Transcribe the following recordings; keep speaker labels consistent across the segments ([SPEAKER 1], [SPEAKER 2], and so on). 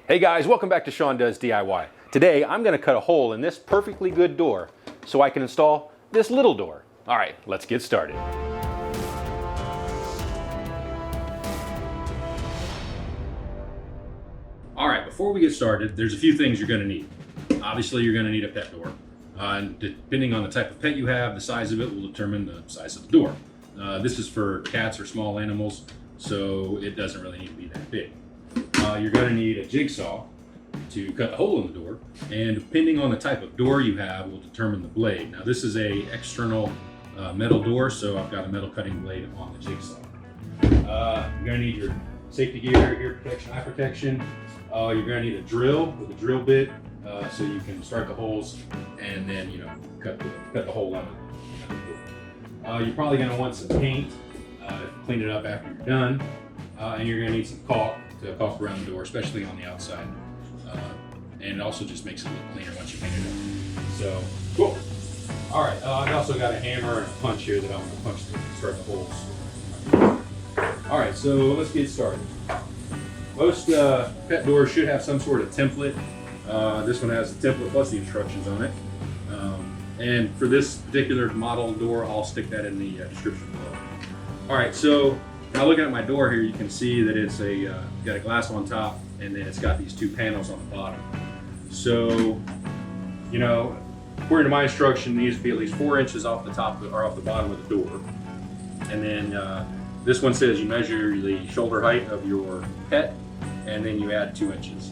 [SPEAKER 1] Hey guys, welcome back to Sean Does DIY. Today I'm going to cut a hole in this perfectly good door so I can install this little door. All right, let's get started. All right, before we get started, there's a few things you're going to need. Obviously, you're going to need a pet door. And depending on the type of pet you have, the size of it will determine the size of the door. This is for cats or small animals, so it doesn't really need to be that big. You're going to need a jigsaw to cut the hole in the door, and depending on the type of door you have will determine the blade. Now this is a external metal door, so I've got a metal cutting blade on the jigsaw. You're going to need your safety gear, ear protection, eye protection. You're going to need a drill with a drill bit so you can start the holes and then cut the hole out of the door. You're probably going to want some paint to clean it up after you're done, and you're going to need some caulk to caulk around the door, especially on the outside. And it also just makes it look cleaner once you paint it up. So, cool. All right, I also got a hammer and a punch here that I'm going to punch to start the holes. All right, so let's get started. Most pet doors should have some sort of template. This one has the template plus the instructions on it. And for this particular model door, I'll stick that in the description below. All right, so now looking at my door here, you can see that it's got a glass on top, and then it's got these two panels on the bottom. So, according to my instruction, it needs to be at least 4 inches off the top or off the bottom of the door. And then this one says you measure the shoulder height of your pet, and then you add 2 inches.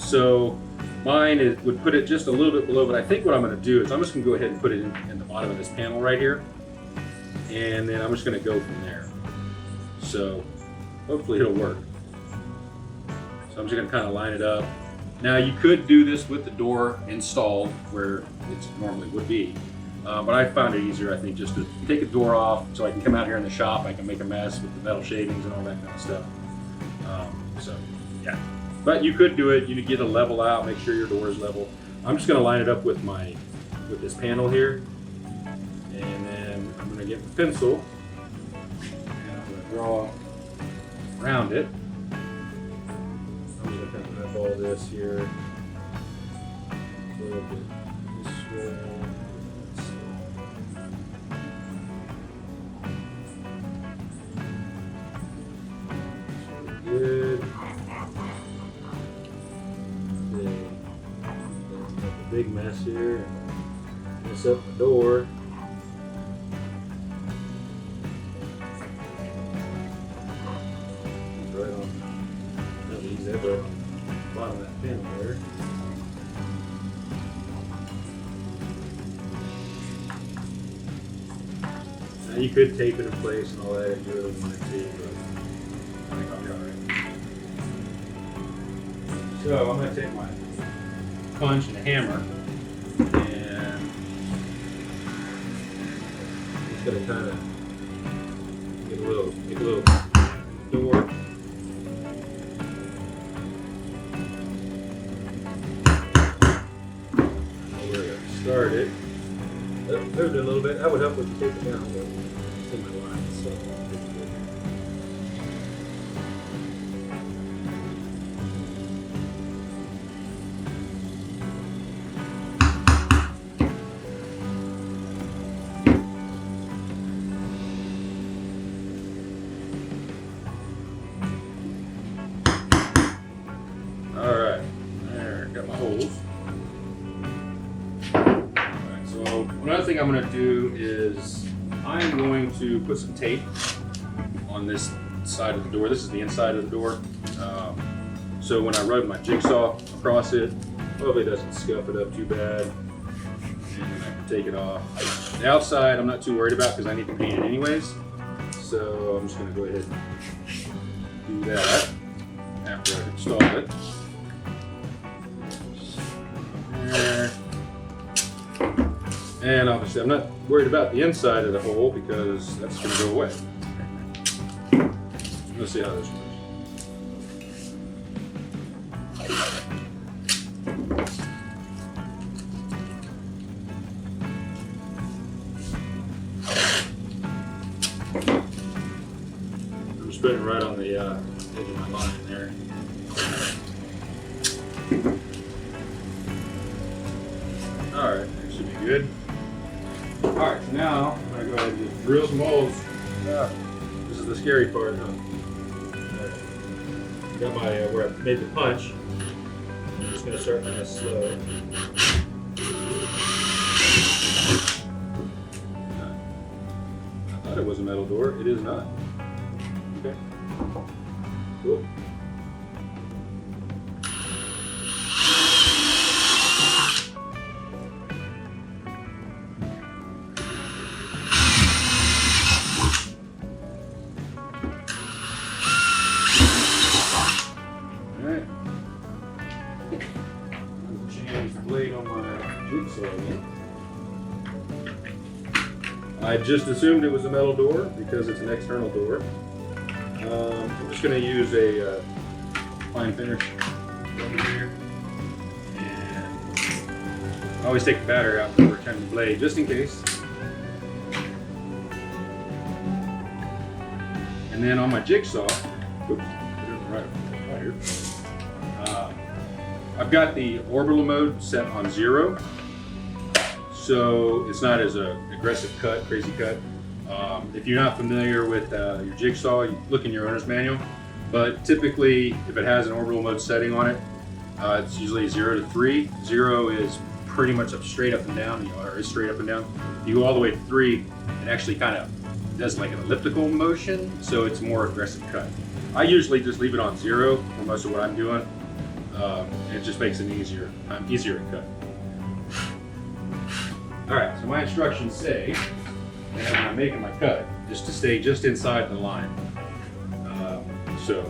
[SPEAKER 1] So mine would put it just a little bit below, but I think what I'm going to do is I'm just going to go ahead and put it in the bottom of this panel right here, and then I'm just going to go from there. So hopefully it'll work. So I'm just going to kind of line it up. Now you could do this with the door installed where it normally would be, but I found it easier, I think, just to take the door off so I can come out here in the shop. I can make a mess with the metal shavings and all that kind of stuff. So yeah, but you could do it. You could get a level out, make sure your door is level. I'm just going to line it up with this panel here, and then I'm going to get the pencil and I'm going to draw around it. I'm going to kind of eyeball this here a little bit this way. Good. A big mess here. Mess up the door. Right on. Not easy, but on the bottom of that pin there. Now you could tape it in place and all that if you really wanted to, but I think I'll be alright. So I'm going to take my punch and a hammer and just going to kind of make a little door. We're going to start it. Moved it a little bit. That would help if you take it down, but it's in my line, so. Alright, there, got my holes. Alright, so another thing I'm going to do is I'm going to put some tape on this side of the door. This is the inside of the door. So when I rub my jigsaw across it, hopefully it doesn't scuff it up too bad. And I can take it off. The outside I'm not too worried about because I need to paint it anyways. So I'm just going to go ahead and do that after I've installed it. There. And obviously I'm not worried about the inside of the hole because that's going to go away. Let's see how this works. I'm just putting it right on the edge of my line there. Alright, that should be good. Alright, so now I'm going to go ahead and just drill some holes. This is the scary part. Got my where I made the punch. I'm just going to start kind of slow. I thought it was a metal door. It is not. Okay. Cool. Change the blade on my jigsaw again. I just assumed it was a metal door because it's an external door. I'm just going to use a fine finish over here. And I always take the battery out before turning the blade just in case. And then on my jigsaw, oops, right here. I've got the orbital mode set on 0, so it's not as a aggressive cut, crazy cut. If you're not familiar with your jigsaw, you look in your owner's manual, but typically if it has an orbital mode setting on it, it's usually 0 to 3. 0 is pretty much straight up and down, or is straight up and down. If you go all the way to 3, it actually kind of does like an elliptical motion, so it's more aggressive cut. I usually just leave it on 0 for most of what I'm doing. It just makes it easier to cut. All right, so my instructions say that when I'm making my cut, just to stay just inside the line. So,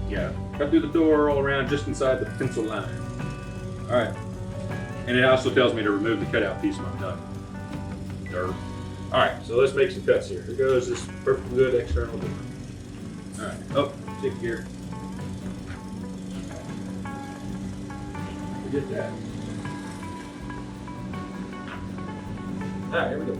[SPEAKER 1] yeah, cut through the door all around, just inside the pencil line. All right, and it also tells me to remove the cutout piece when I'm done. All right, so let's make some cuts here. Here goes this perfectly good external door. All right, oh, stick here. Forget that. All right, here we go.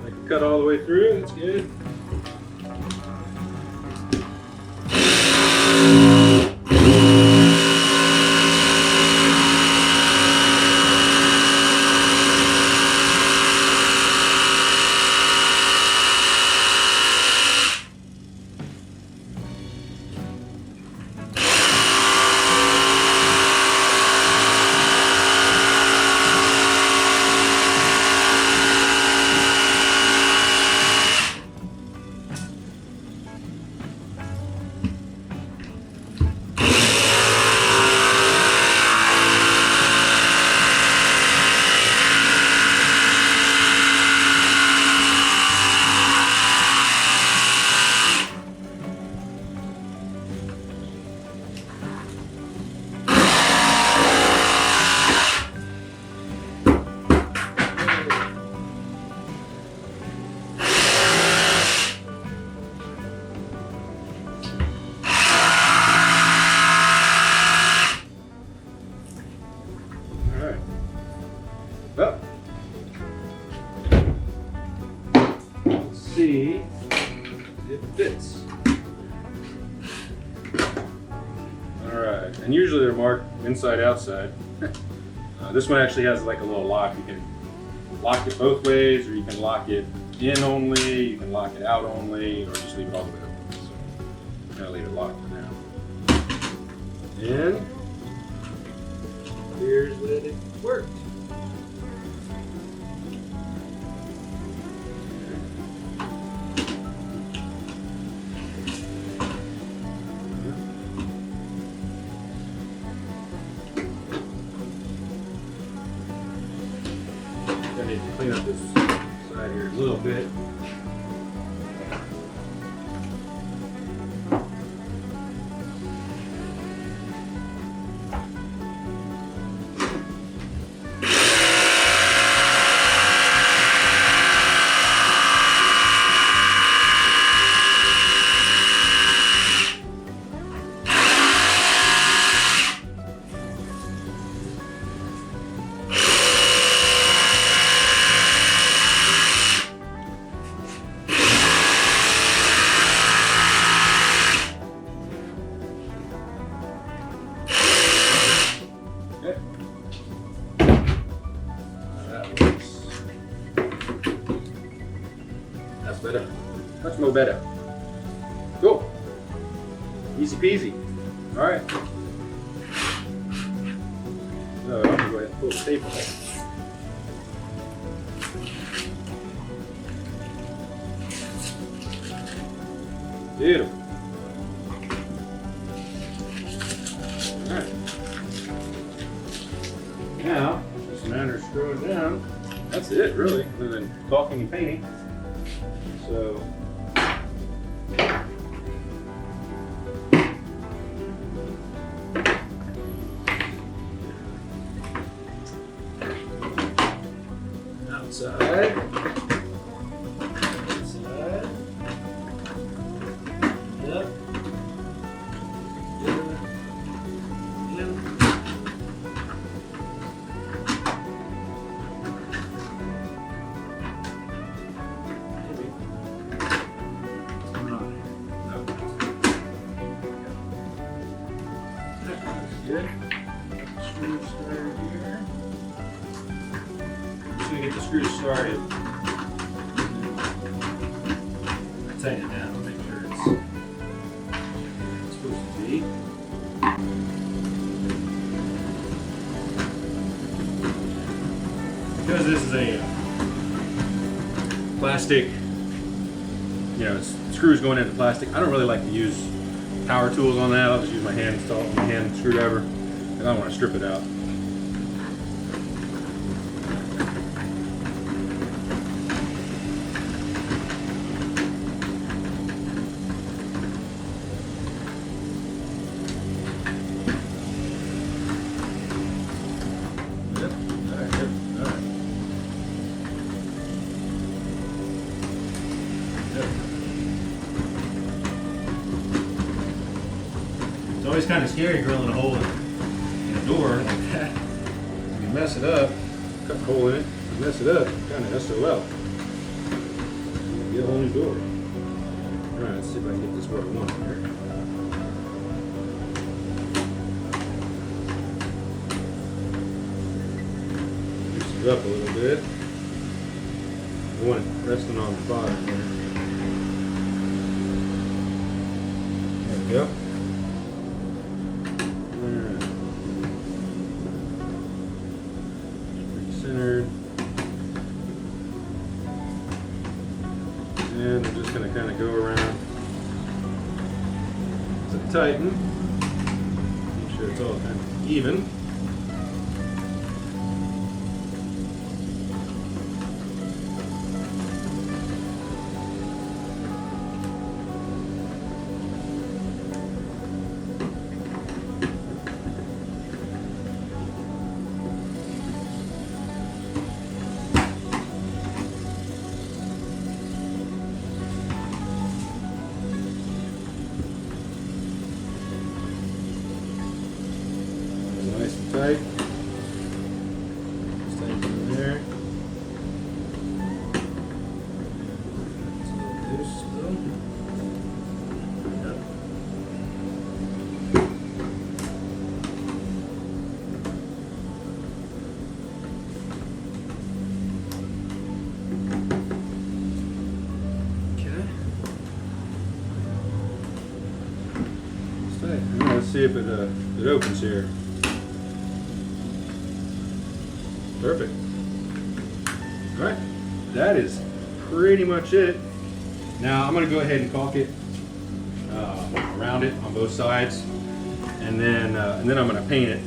[SPEAKER 1] I can cut all the way through, that's good. Well, let's see if it fits. All right, and usually they're marked inside, outside. This one actually has like a little lock. You can lock it both ways, or you can lock it in only, you can lock it out only, or just leave it all the way open. So I'm gonna leave it locked for now. And here's what it worked. I need to clean up this side here a little bit. bed out. Cool. Easy peasy. All right. So I'm gonna go ahead and pull the tape off. Beautiful. All right. Now, just a matter of screwing down. That's it, really, other than caulking and painting. So. Outside. Inside. Yep. Good. Screw started here. Just gonna get the screws started. I tighten it down to make sure it's supposed to be. Because this is a plastic, screws going into plastic. I don't really like to use power tools on that. I'll just use my hand screwdriver, and I don't want to strip it out. Yep. All right. It's always kind of scary drilling a hole in a door like that. If you mess it up, cut a hole in it, you mess it up, kind of SOL. Get a whole new door. Alright, let's see if I can get this where I want here. Loosen it up a little bit. I want it resting on the bottom here. There we go. Centered, and I'm just going to kind of go around to tighten, make sure it's all kind of even. Nice and tight. Just tighten in there. It's a little loose still. Yep. Okay. It's tight. Now let's see if it opens here. Perfect. All right, that is pretty much it. Now I'm going to go ahead and caulk it around it on both sides, and then I'm going to paint it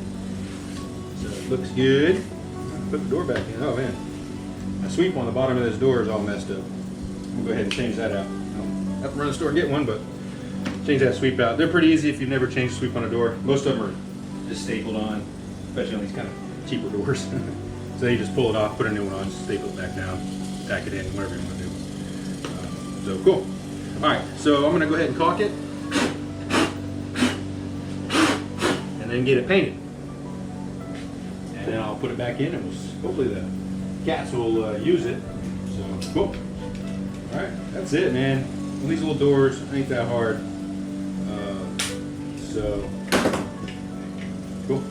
[SPEAKER 1] so it looks good. Put the door back in. Oh man, my sweep on the bottom of this door is all messed up. We'll go ahead and change that out. I'll have to run to the store and get one, but change that sweep out. They're pretty easy if you've never changed a sweep on a door. Most of them are just stapled on, especially on these kind of cheaper doors. So you just pull it off, put a new one on, staple it back down, tack it in, whatever you want to do. So cool. All right, so I'm going to go ahead and caulk it, and then get it painted. And then I'll put it back in, and hopefully the cats will use it. So cool. All right, that's it, man. Well, these little doors ain't that hard. So cool.